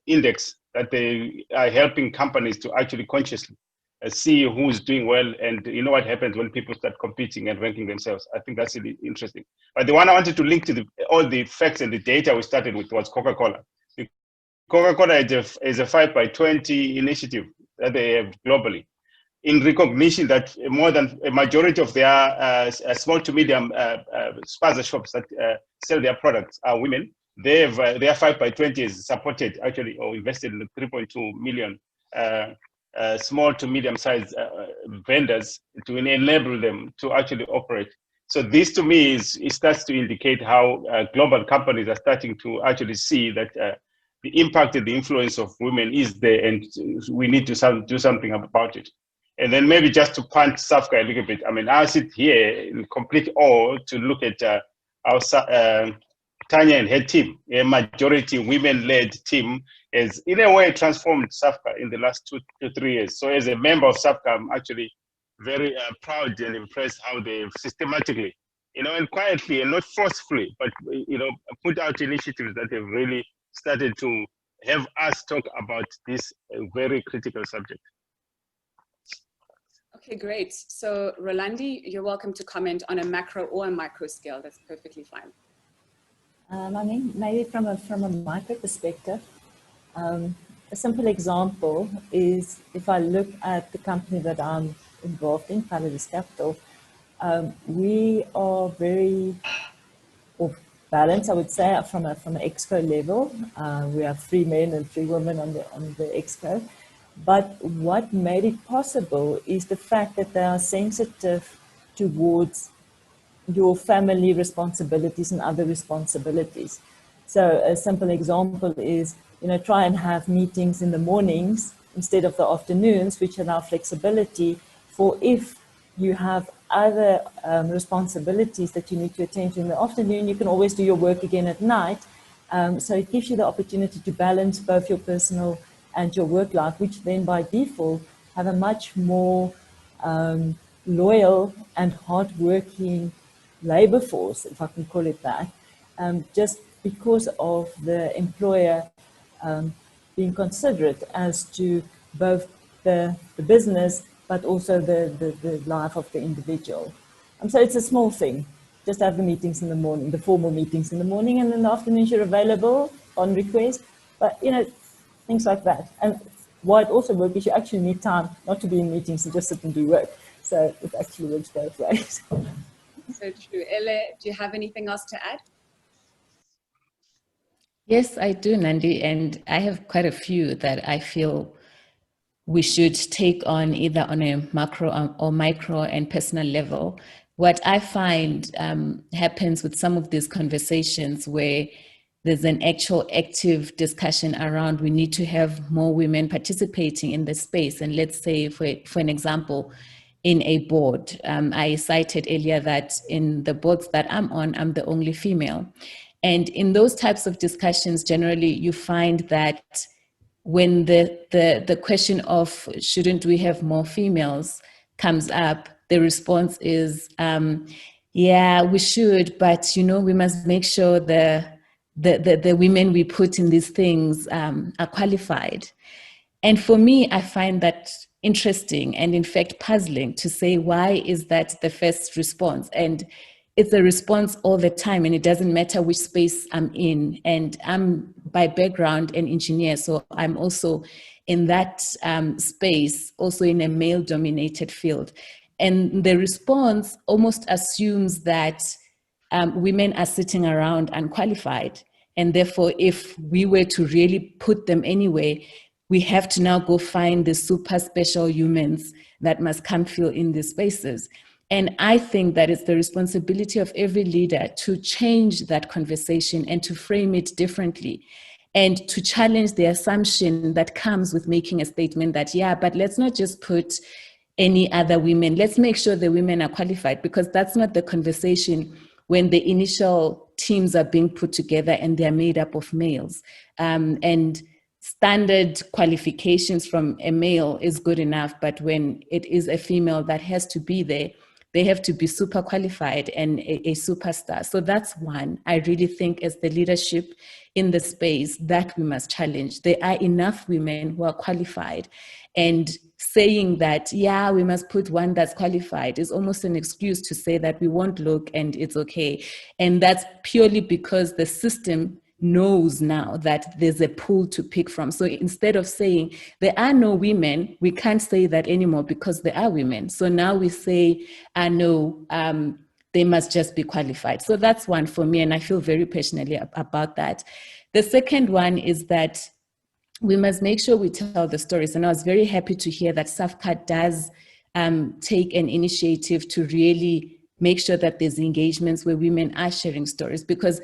index that they are helping companies to actually consciously see who's doing well, and you know what happens when people start competing and ranking themselves. I think that's really interesting. But the one I wanted to link to all the facts and the data we started with was Coca-Cola. Coca-Cola is a 5x20 initiative that they have globally, in recognition that more than a majority of their small to medium spaza shops that sell their products are women. They have their 5x20 is supported actually or invested in 3.2 million small to medium sized vendors to enable them to actually operate. So this to me it starts to indicate how global companies are starting to actually see that the impact and the influence of women is there, and we need to do something about it. And then maybe just to punch SAFCA a little bit, I mean, I sit here in complete awe to look at our Tanya and her team, a majority women-led team, has in a way transformed SAFCA in the last 2 to 3 years. So as a member of SAFCA, I'm actually very proud and impressed how they've systematically, and quietly and not forcefully, but, put out initiatives that have really started to have us talk about this very critical subject. Okay, great. So Rolandi, you're welcome to comment on a macro or a micro scale. That's perfectly fine. I mean, maybe from a micro perspective, a simple example is if I look at the company that I'm involved in, Grovest Capital, we are very balanced, I would say, from an exco level. We have 3 men and 3 women on the exco. But what made it possible is the fact that they are sensitive towards your family responsibilities and other responsibilities. So a simple example is, try and have meetings in the mornings instead of the afternoons, which allow flexibility for if you have other responsibilities that you need to attend to in the afternoon, you can always do your work again at night. So it gives you the opportunity to balance both your personal and your work life, which then by default have a much more loyal and hardworking labor force, if I can call it that, just because of the employer being considerate as to both the business but also the life of the individual. So it's a small thing. Just have the meetings in the morning, the formal meetings in the morning, and in the afternoon you're available on request. But, things like that. And why it also works is you actually need time not to be in meetings and just sit and do work. So it actually works both ways. So true. Ele, do you have anything else to add? Yes, I do, Nandi, and I have quite a few that I feel we should take on either on a macro or micro and personal level. What I find happens with some of these conversations where there's an actual active discussion around we need to have more women participating in the space. And let's say, for an example, in a board, I cited earlier that in the boards that I'm on, I'm the only female. And in those types of discussions, generally, you find that when the question of shouldn't we have more females comes up, the response is, yeah, we should, but we must make sure the women we put in these things are qualified. And for me, I find that interesting and in fact puzzling to say, why is that the first response? And it's a response all the time, and it doesn't matter which space I'm in. And I'm by background an engineer, so I'm also in that space, also in a male-dominated field. And the response almost assumes that women are sitting around unqualified. And therefore, if we were to really put them anyway, we have to now go find the super special humans that must come fill in these spaces. And I think that it's the responsibility of every leader to change that conversation and to frame it differently and to challenge the assumption that comes with making a statement that, yeah, but let's not just put any other women. Let's make sure the women are qualified, because that's not the conversation when the initial teams are being put together and they're made up of males. And standard qualifications from a male is good enough, but when it is a female that has to be there, they have to be super qualified and a superstar. So that's one. I really think as the leadership in the space that we must challenge. There are enough women who are qualified, and saying that, yeah, we must put one that's qualified is almost an excuse to say that we won't look and it's okay. And that's purely because the system knows now that there's a pool to pick from. So instead of saying there are no women, we can't say that anymore because there are women. So now we say, no, they must just be qualified. So that's one for me, and I feel very passionately about that. The second one is that we must make sure we tell the stories. And I was very happy to hear that SAFCA does take an initiative to really make sure that there's engagements where women are sharing stories, because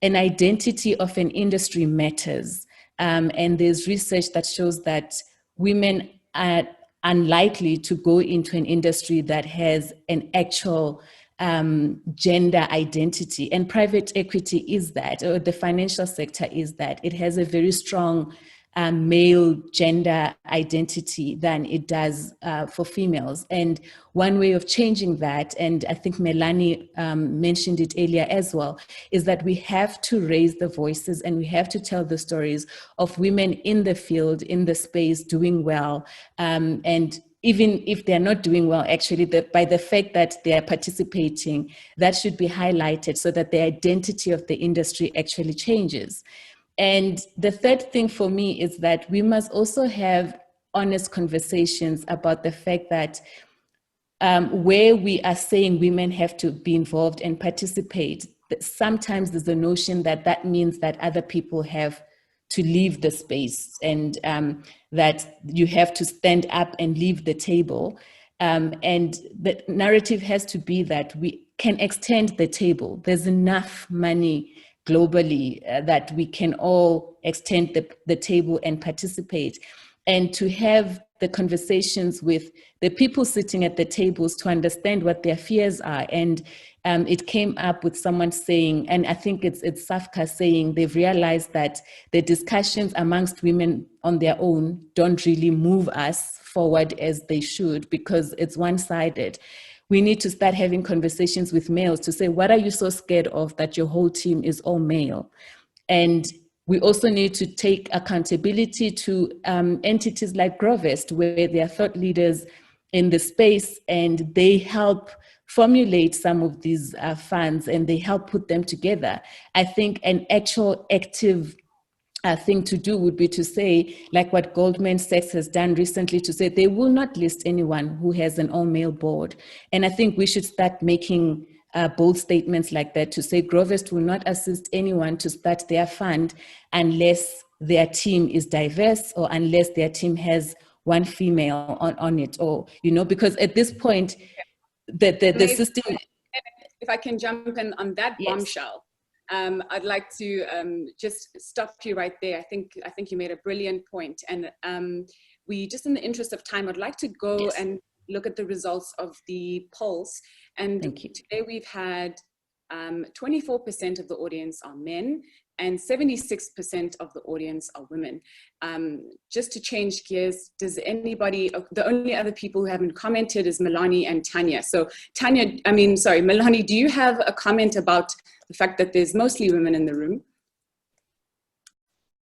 an identity of an industry matters. And there's research that shows that women are unlikely to go into an industry that has an actual gender identity. And private equity is that, or the financial sector is that. It has a very strong male gender identity than it does for females. And one way of changing that, and I think Melanie mentioned it earlier as well, is that we have to raise the voices and we have to tell the stories of women in the field, in the space, doing well, and even if they're not doing well, actually, by the fact that they are participating, that should be highlighted so that the identity of the industry actually changes. And the third thing for me is that we must also have honest conversations about the fact that where we are saying women have to be involved and participate, sometimes there's a notion that that means that other people have to leave the space, and that you have to stand up and leave the table. And the narrative has to be that we can extend the table. There's enough money globally that we can all extend the table and participate. And to have the conversations with the people sitting at the tables to understand what their fears are. And it came up with someone saying, and I think it's Safka saying, they've realized that the discussions amongst women on their own don't really move us forward as they should, because it's one-sided. We need to start having conversations with males to say, what are you so scared of that your whole team is all male? And we also need to take accountability to entities like Grovest, where they are thought leaders in the space, and they help formulate some of these funds, and they help put them together. I think an actual active thing to do would be to say, like what Goldman Sachs has done recently, to say they will not list anyone who has an all-male board. And I think we should start making bold statements like that, to say Grovest will not assist anyone to start their fund unless their team is diverse, or unless their team has one female on it, or, you know, because at this point, the system... If I can jump in on that bombshell, I'd like to just stop you right there. I think you made a brilliant point. And we, just in the interest of time, I'd like to go and look at the results of the polls. And today we've had 24% of the audience are men, and 76% of the audience are women. Just to change gears, does anybody, the only other people who haven't commented is Melanie and Tanya. So Melanie, do you have a comment about the fact that there's mostly women in the room?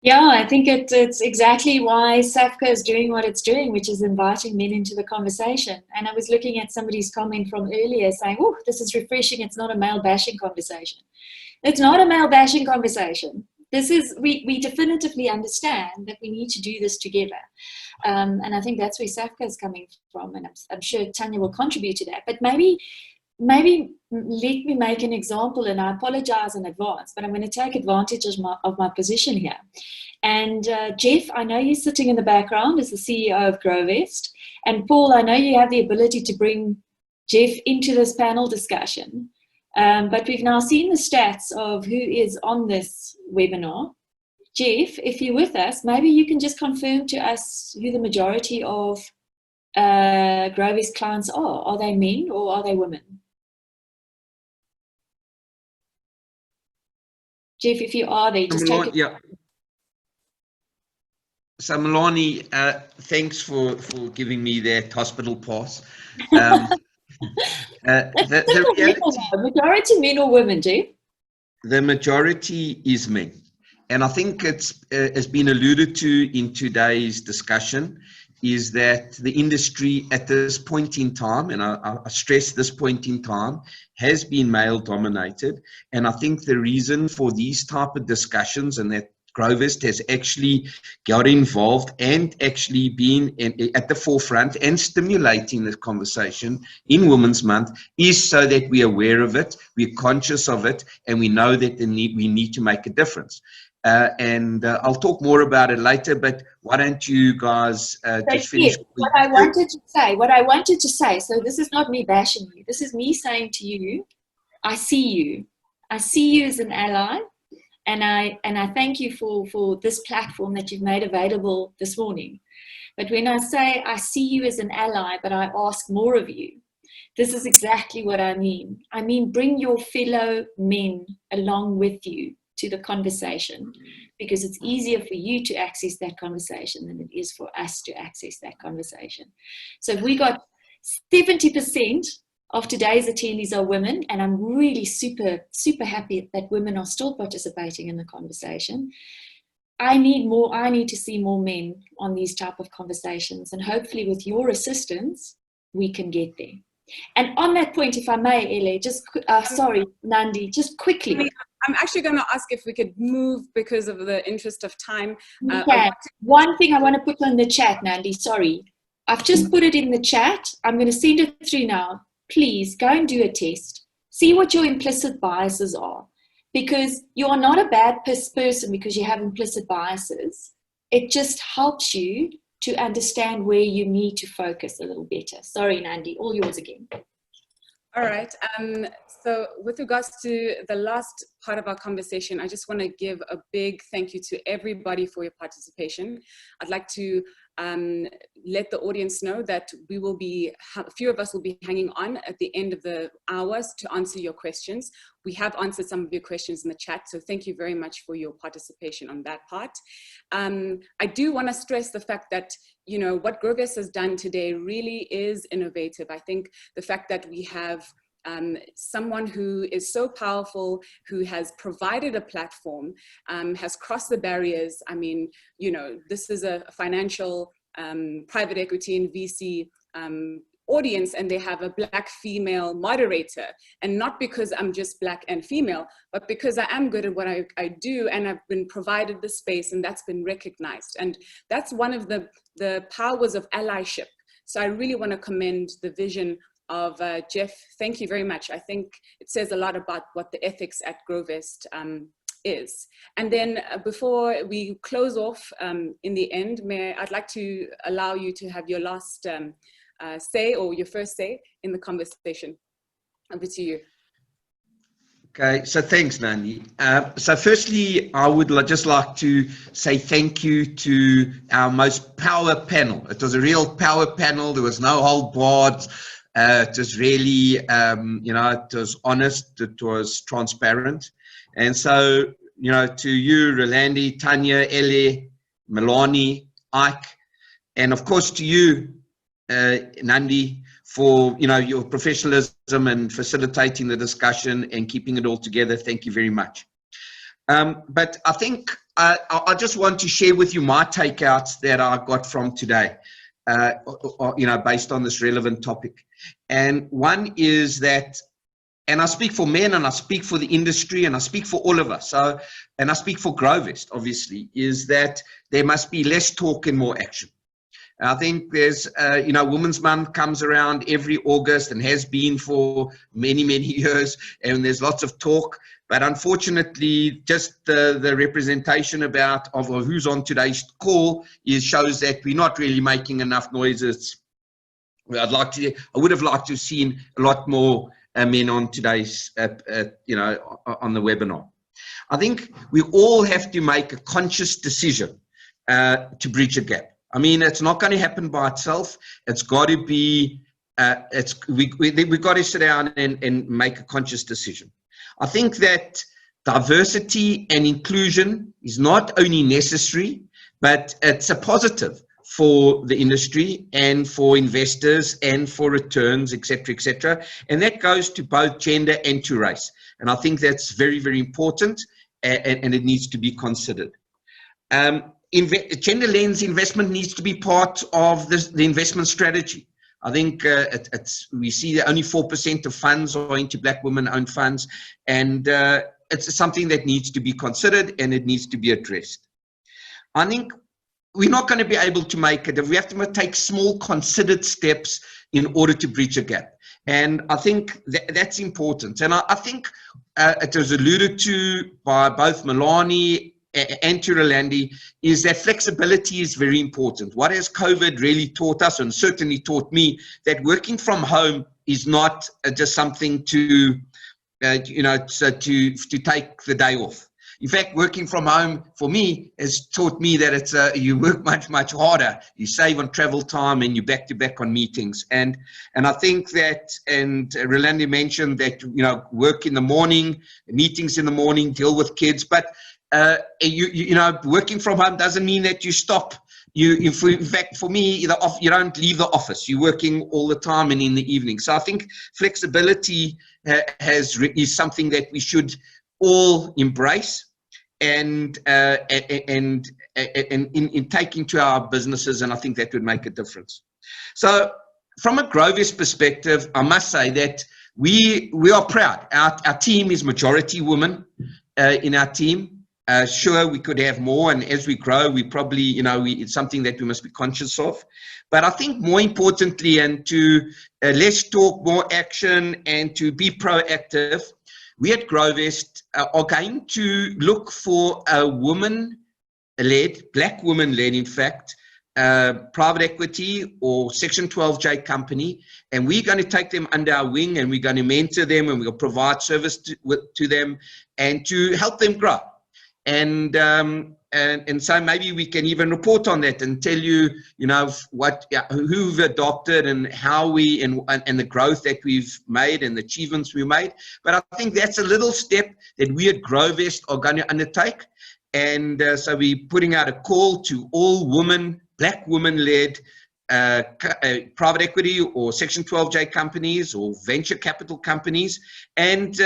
Yeah, I think it's exactly why SAFCA is doing what it's doing, which is inviting men into the conversation. And I was looking at somebody's comment from earlier saying, oh, this is refreshing. It's not a male bashing conversation. It's not a male bashing conversation. This is, we definitively understand that we need to do this together. And I think that's where SAFCA is coming from. And I'm sure Tanya will contribute to that. But maybe let me make an example, and I apologize in advance, but I'm going to take advantage of my position here. And Jeff, I know you're sitting in the background as the CEO of Grovest. And Paul, I know you have the ability to bring Jeff into this panel discussion. But we've now seen the stats of who is on this webinar. Jeff, if you're with us, maybe you can just confirm to us who the majority of Grovest clients are. Are they men or are they women? Jeff, if you are there, just take it. Yeah. So Melanie, thanks for giving me that hospital pass. The reality, majority men or women, Jeff? The majority is men. And I think it's has been alluded to in today's discussion, is that the industry at this point in time, and I stress this point in time, has been male dominated. And I think the reason for these type of discussions, and that Grovest has actually got involved and actually been at the forefront and stimulating this conversation in Women's Month, is so that we're aware of it, we're conscious of it, and we know that we need to make a difference. I'll talk more about it later, but why don't you guys just finish? What I wanted to say, so this is not me bashing you, this is me saying to you, I see you. I see you as an ally, and I thank you for this platform that you've made available this morning. But when I say I see you as an ally, but I ask more of you, this is exactly what I mean. I mean, bring your fellow men along with you to the conversation, because it's easier for you to access that conversation than it is for us to access that conversation. So if we got 70% of today's attendees are women, and I'm really super, super happy that women are still participating in the conversation. I need to see more men on these type of conversations, and hopefully with your assistance, we can get there. And on that point, if I may, Ele, sorry, Nandi, just quickly. I'm actually going to ask if we could move because of the interest of time. One thing I want to put on the chat, Nandi, sorry. I've just put it in the chat. I'm going to send it through now. Please go and do a test. See what your implicit biases are. Because you are not a bad person because you have implicit biases. It just helps you to understand where you need to focus a little better. Sorry, Nandi, all yours again. All right. So with regards to the last part of our conversation, I just want to give a big thank you to everybody for your participation. I'd like to let the audience know that we will be, a few of us will be hanging on at the end of the hours to answer your questions. We have answered some of your questions in the chat, so thank you very much for your participation on that part. I do want to stress the fact that, you know, what Grovest has done today really is innovative. I think the fact that we have someone who is so powerful, who has provided a platform, has crossed the barriers. I mean, you know, this is a financial private equity and VC audience, and they have a Black female moderator. And not because I'm just Black and female, but because I am good at what I do, and I've been provided the space, and that's been recognized. And that's one of the powers of allyship. So I really want to commend the vision of Jeff. Thank you very much. I think it says a lot about what the ethics at Grovest is. And then before we close off in the end, I'd like to allow you to have your last say, or your first say in the conversation. Over to you. Okay, so thanks, Nandi. So firstly, I would just like to say thank you to our most power panel. It was a real power panel. There was no hold barred. It was really, you know, it was honest, it was transparent. And so, you know, to you, Rolandi, Tanya, Ele, Melanie, Ike, and of course to you, Nandi, for, you know, your professionalism and facilitating the discussion and keeping it all together. Thank you very much. But I think I just want to share with you my takeouts that I got from today, you know, based on this relevant topic. And one is that, and I speak for men, and I speak for the industry, and I speak for all of us, so, and I speak for Grovest, obviously, is that there must be less talk and more action. I think there's, you know, Women's Month comes around every August and has been for many, many years, and there's lots of talk. But unfortunately, just the representation of who's on today's call shows that we're not really making enough noises. I would have liked to have seen a lot more men on today's, you know, on the webinar. I think we all have to make a conscious decision to bridge a gap. I mean, it's not going to happen by itself. It's got to be, we've got to sit down and make a conscious decision. I think that diversity and inclusion is not only necessary, but it's a positive for the industry and for investors and for returns, etc., etc. And that goes to both gender and to race. And I think that's very, very important, and it needs to be considered. Gender lens investment needs to be part of the investment strategy. I think we see that only 4% of funds are into Black women-owned funds, and it's something that needs to be considered and it needs to be addressed. I think we're not going to be able to make it. We have to take small, considered steps in order to bridge a gap. And I think that's important. And I think it was alluded to by both Melanie and to Rolandi, is that flexibility is very important. What has COVID really taught us, and certainly taught me, that working from home is not just something to, you know, to take the day off. In fact, working from home for me has taught me that it's you work much, much harder. You save on travel time and you're back to back on meetings. And I think that, and Rolandi mentioned that, you know, work in the morning, meetings in the morning, deal with kids, but you know, working from home doesn't mean that you stop. In fact, for me, you don't leave the office. You're working all the time and in the evening. So I think flexibility is something that we should all embrace. and in taking to our businesses, and I think that would make a difference. So from a Grovest perspective, I must say that we are proud. Our team is majority women in our team. Sure, we could have more, and as we grow, we probably, you know, it's something that we must be conscious of. But I think more importantly, and to less talk, more action, and to be proactive, we at Grovest are going to look for a woman-led, black woman-led, in fact, private equity or Section 12J company, and we're going to take them under our wing, and we're going to mentor them, and we'll provide service to them and to help them grow. And so maybe we can even report on that and tell you, you know, who've adopted and how we and the growth that we've made and the achievements we made. But I think that's a little step that we at Grovest are going to undertake. And so we're putting out a call to all women, black women-led private equity or Section 12J companies or venture capital companies. And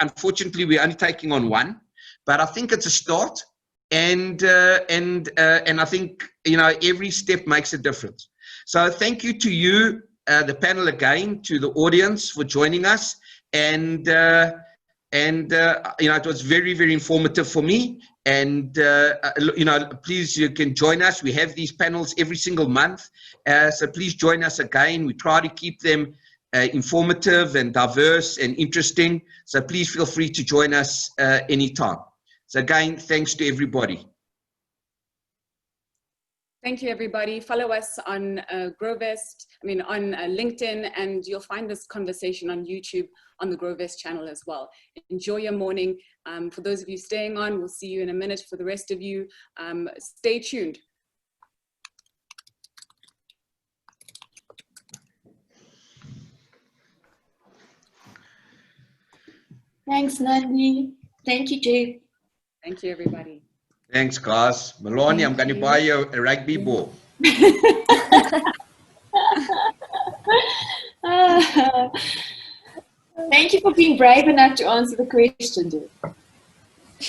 unfortunately, we're only taking on one. But I think it's a start, and I think, you know, every step makes a difference. So thank you to you, the panel again, to the audience for joining us, and you know, it was very, very informative for me. And you know, please, you can join us. We have these panels every single month, so please join us again. We try to keep them informative and diverse and interesting. So please feel free to join us anytime. So again, thanks to everybody. Thank you, everybody. Follow us on on LinkedIn, and you'll find this conversation on YouTube on the Grovest channel as well. Enjoy your morning. For those of you staying on, we'll see you in a minute. For the rest of you, stay tuned. Thanks, Nandi. Thank you, Jay. Thank you, everybody. Thanks, guys. Melanie, I'm going to buy you a rugby ball. Thank you for being brave enough to answer the question, Jay.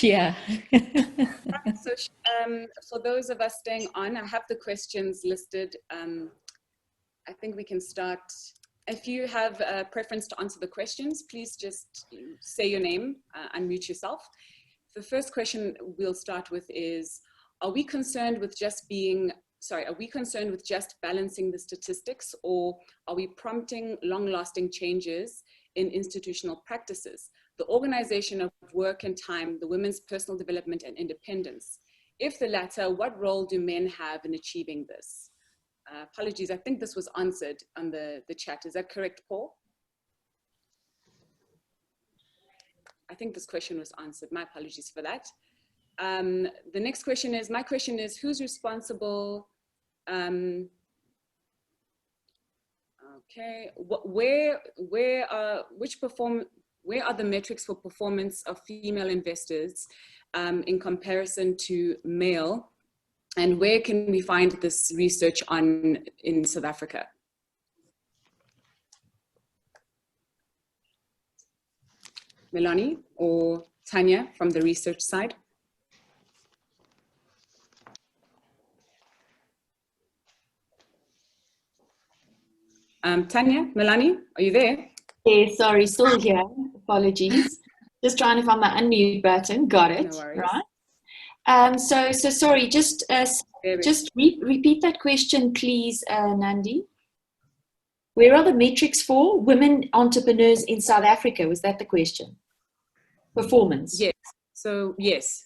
Yeah. So for those of us staying on, I have the questions listed. I think we can start. If you have a preference to answer the questions, please just say your name, unmute yourself. The first question we'll start with is, are we concerned with just balancing the statistics, or are we prompting long-lasting changes in institutional practices, the organization of work and time, the women's personal development and independence? If the latter, what role do men have in achieving this? Apologies, I think this was answered on the chat. Is that correct, Paul? I think this question was answered. My apologies for that. The next question is, who's responsible? Okay, where are the metrics for performance of female investors in comparison to male? And where can we find this research in South Africa? Melanie or Tanya from the research side? Tanya, Melanie, are you there? Yeah, sorry, still here. Apologies. Just trying to find my unmute button. Got it. No worries. Right. So sorry, just repeat that question, please, Nandi. Where are the metrics for women entrepreneurs in South Africa? Was that the question? Performance. Yes. So yes.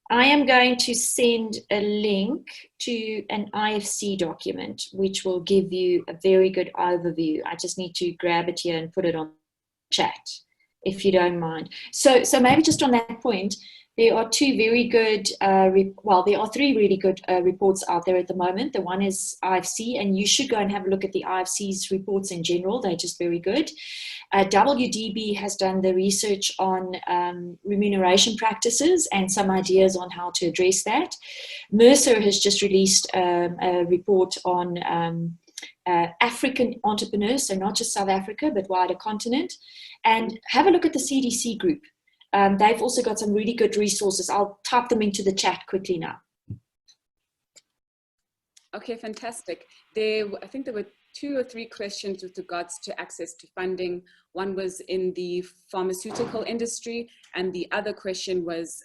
I am going to send a link to an IFC document, which will give you a very good overview. I just need to grab it here and put it on chat, if you don't mind. So maybe just on that point, there are two very good, there are three really good reports out there at the moment. The one is IFC, and you should go and have a look at the IFC's reports in general. They're just very good. WDB has done the research on remuneration practices and some ideas on how to address that. Mercer has just released a report on African entrepreneurs, so not just South Africa, but wider continent. And have a look at the CDC group. they've also got some really good resources. I'll type them into the chat quickly now. Okay, fantastic. I think there were 2 or 3 questions with regards to access to funding. One was in the pharmaceutical industry, and the other question was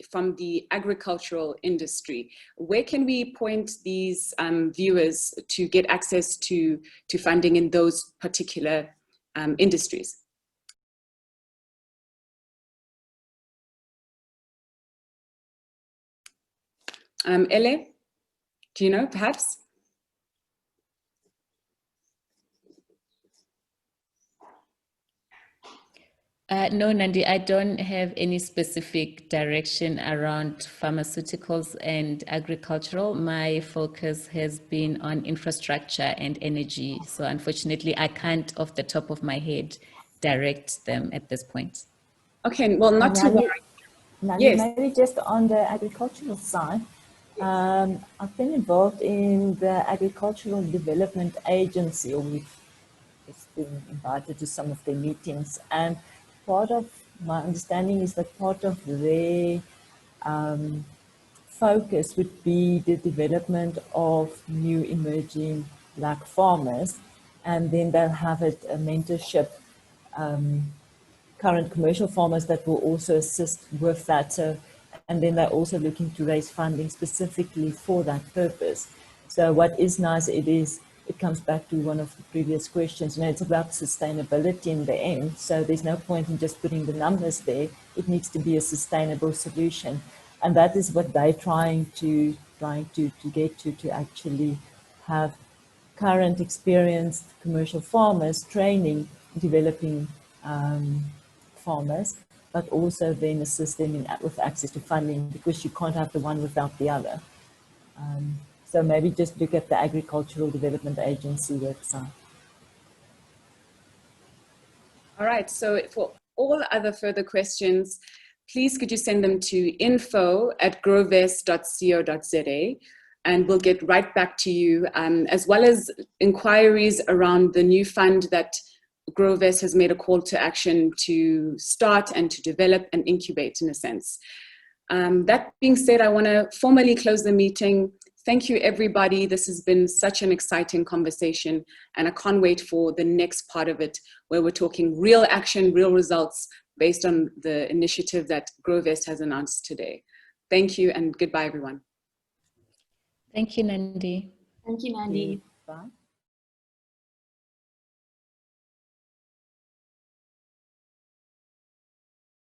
from the agricultural industry. Where can we point these viewers to get access to funding in those particular industries? Ele, do you know, perhaps? No, Nandi, I don't have any specific direction around pharmaceuticals and agricultural. My focus has been on infrastructure and energy. So unfortunately, I can't, off the top of my head, direct them at this point. Okay, well, not to worry. Yes. Maybe just on the agricultural side, I've been involved in the Agricultural Development Agency, or we've been invited to some of their meetings, and part of my understanding is that part of their focus would be the development of new emerging black farmers, and then they'll have a mentorship, current commercial farmers that will also assist with that. So, and then they're also looking to raise funding specifically for that purpose. So what is nice, it comes back to one of the previous questions. It's about sustainability in the end. So there's no point in just putting the numbers there. It needs to be a sustainable solution. And that is what they're trying to get to actually have current experienced commercial farmers training, developing farmers, but also then assist them with access to funding, because you can't have the one without the other. So maybe just look at the Agricultural Development Agency website. All right, so for all other further questions, please could you send them to info@grovest.co.za, and we'll get right back to you, as well as inquiries around the new fund that Grovest has made a call to action to start and to develop and incubate, in a sense. That being said, I want to formally close the meeting. Thank you, everybody. This has been such an exciting conversation, and I can't wait for the next part of it, where we're talking real action, real results based on the initiative that Grovest has announced today. Thank you, and goodbye, everyone. Thank you, Nandi. Thank you, Nandi. Bye.